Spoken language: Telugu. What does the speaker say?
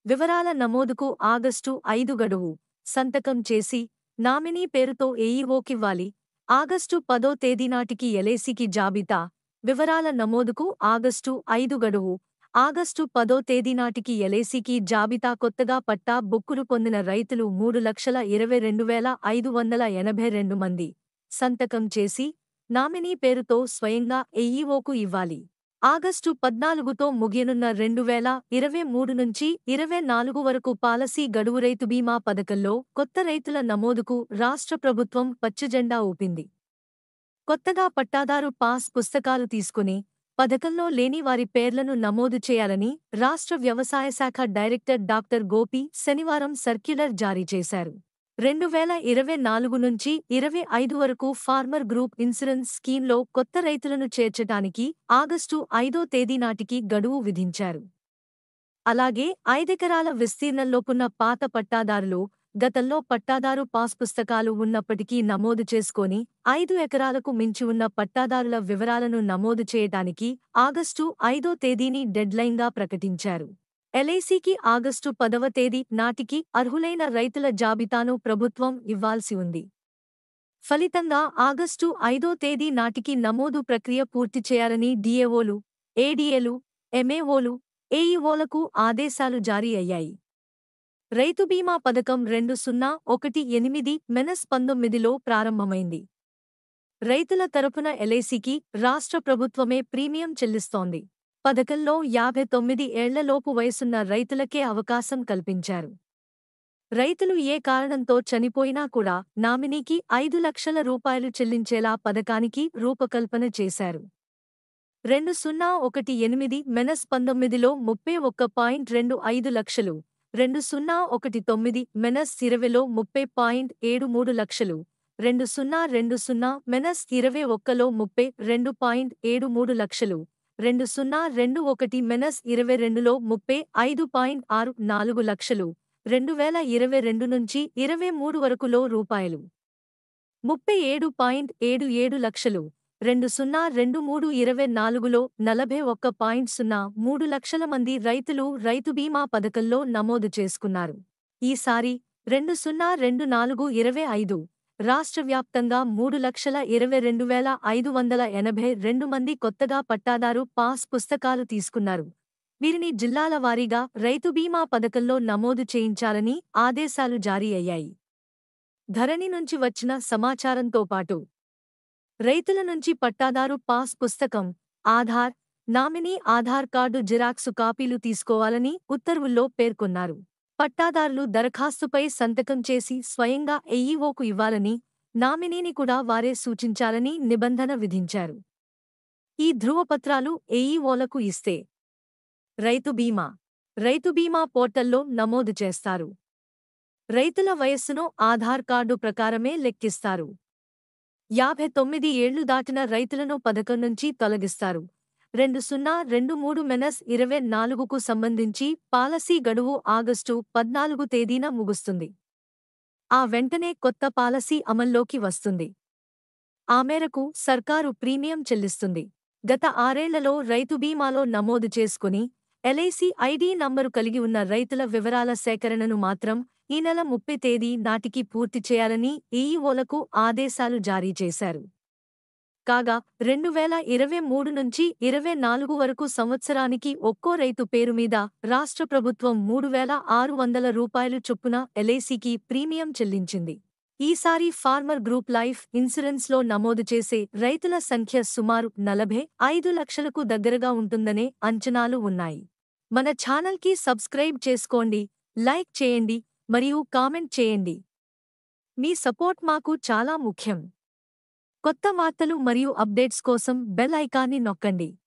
వివరాల నమోదుకు ఆగస్టు 5 గడువు. సంతకం చేసి నామినీ పేరుతో ఏఈఓకివ్వాలి. ఆగస్టు 10 తేదీ నాటికి ఎల్ఐసికి జాబితా. వివరాల నమోదుకు ఆగస్టు 5 గడువు. ఆగస్టు 10 తేదీ నాటికి ఎల్ఐసికి జాబితా. కొత్తగా పట్టా బుక్కులు పొందిన రైతులు 3,22,582 మంది. సంతకం చేసి నామినీ పేరుతో స్వయంగా ఏఈఓకు ఇవ్వాలి. ఆగస్టు 14తో ముగియనున్న 2023 నుంచి 24 వరకు పాలసీ గడువు. రైతు బీమా పథకంలో కొత్త రైతుల నమోదుకు రాష్ట్ర ప్రభుత్వం పచ్చజెండా ఊపింది. కొత్తగా పట్టాదారు పాస్ పుస్తకాలు తీసుకుని పథకంలో లేని వారి పేర్లను నమోదు చేయాలని రాష్ట్ర వ్యవసాయ శాఖ డైరెక్టర్ డాక్టర్ గోపి శనివారం సర్క్యులర్ జారీ చేశారు. 2024 నుంచి 25 వరకు ఫార్మర్ గ్రూప్ ఇన్సూరెన్స్ స్కీమ్లో కొత్త రైతులను చేర్చటానికి ఆగస్టు 5 తేదీ నాటికి గడువు విధించారు. అలాగే 5 ఎకరాల విస్తీర్ణంలోపున్న పాత పట్టాదారులు గతంలో పట్టాదారు పాస్ పుస్తకాలు ఉన్నప్పటికీ నమోదు చేసుకొని 5 ఎకరాలకు మించి ఉన్న పట్టాదారుల వివరాలను నమోదు చేయటానికి ఆగస్టు 5 తేదీని డెడ్లైన్గా ప్రకటించారు. ఎల్ఐసికి ఆగస్టు 10వ తేదీ నాటికి అర్హులైన రైతుల జాబితాను ప్రభుత్వం ఇవ్వాల్సి ఉంది. ఫలితంగా ఆగస్టు 5 తేదీ నాటికి నమోదు ప్రక్రియ పూర్తి చేయాలని డిఏఓలు, ఏడీఏలు, ఎంఏఓలు, ఏఈఓలకు ఆదేశాలు జారీ అయ్యాయి. రైతు బీమా పథకం 2018-19లో ప్రారంభమైంది. రైతుల తరపున ఎల్ఐసికి రాష్ట్ర ప్రభుత్వమే ప్రీమియం చెల్లిస్తోంది. పథకంలో 59 ఏళ్లలోపు వయసున్న రైతులకే అవకాశం కల్పించారు. రైతులు ఏ కారణంతో చనిపోయినా కూడా నామినీకి 5 లక్షల రూపాయలు చెల్లించేలా పథకానికి రూపకల్పన చేశారు. 2018-19లో 31.25 లక్షలు, 2019-20లో 30.73 లక్షలు, 2020-21లో 32.73 లక్షలు, 2021-22లో 35.64 లక్షలు, 2022 నుంచి 23 వరకులో రూపాయలు 37.77 లక్షలు, 2023-24లో 41.03 లక్షల మంది రైతులు రైతు బీమా పథకంలో నమోదు చేసుకున్నారు. ఈసారి 2024-25 రాష్ట్ర వ్యాప్తంగా 3,22,582 మంది కొత్తగా పట్టాదారు పాస్ పుస్తకాలు తీసుకున్నారు. వీరిని జిల్లాల వారీగా రైతు బీమా పథకంలో నమోదు చేయించాలని ఆదేశాలు జారీ అయ్యాయి. ధరణి నుంచి వచ్చిన సమాచారంతో పాటు రైతుల నుంచి పట్టాదారు పాస్ పుస్తకం, Aadhaar, nominee Aadhaar card xerox కాపీలు తీసుకోవాలని ఉత్తర్వుల్లో పేర్కొన్నారు. పట్టాదారులు దరఖాస్తుపై సంతకం చేసి స్వయంగా ఏఈఓకు ఇవ్వాలని, నామినీని కూడా వారే సూచించాలని నిబంధన విధించారు. ఈ ధృవపత్రాలు ఏఈఓలకు ఇస్తే రైతు బీమా పోర్టల్లో నమోదు చేస్తారు. రైతుల వయస్సును ఆధార్ కార్డు ప్రకారమే లెక్కిస్తారు. 59 ఏళ్లు దాటిన రైతులను పథకం నుంచి తొలగిస్తారు. 2023-24కు సంబంధించి పాలసీ గడువు ఆగస్టు 14 తేదీన ముగుస్తుంది. ఆ వెంటనే కొత్త పాలసీ అమల్లోకి వస్తుంది. ఆ మేరకు సర్కారు ప్రీమియం చెల్లిస్తుంది. గత 6 ఏళ్లలో రైతు బీమాలో నమోదు చేసుకుని ఎల్ఐసి ఐడి నంబరు కలిగి ఉన్న రైతుల వివరాల సేకరణను మాత్రం ఈ నెల 30 తేదీ నాటికి పూర్తి చేయాలని ఏఈఓలకు ఆదేశాలు జారీ చేశారు. కాగా 2023 నుంచి 24 వరకు సంవత్సరానికి ఒక్కో రైతు పేరు మీద రాష్ట్ర ప్రభుత్వం 3,600 రూపాయలు చొప్పున ఎల్ఐసికి ప్రీమియం చెల్లించింది. ఈసారి ఫార్మర్ గ్రూప్ లైఫ్ ఇన్సూరెన్స్లో నమోదు చేసే రైతుల సంఖ్య సుమారు 45 లక్షలకు దగ్గరగా ఉంటుందనే అంచనాలు ఉన్నాయి. మన ఛానల్కి సబ్స్క్రైబ్ చేసుకోండి, లైక్ చేయండి మరియు కామెంట్ చేయండి. మీ సపోర్ట్ మాకు చాలా ముఖ్యం. కొత్త వార్తలు మరియు అప్డేట్స్ కోసం బెల్ ఐకాన్ని నొక్కండి.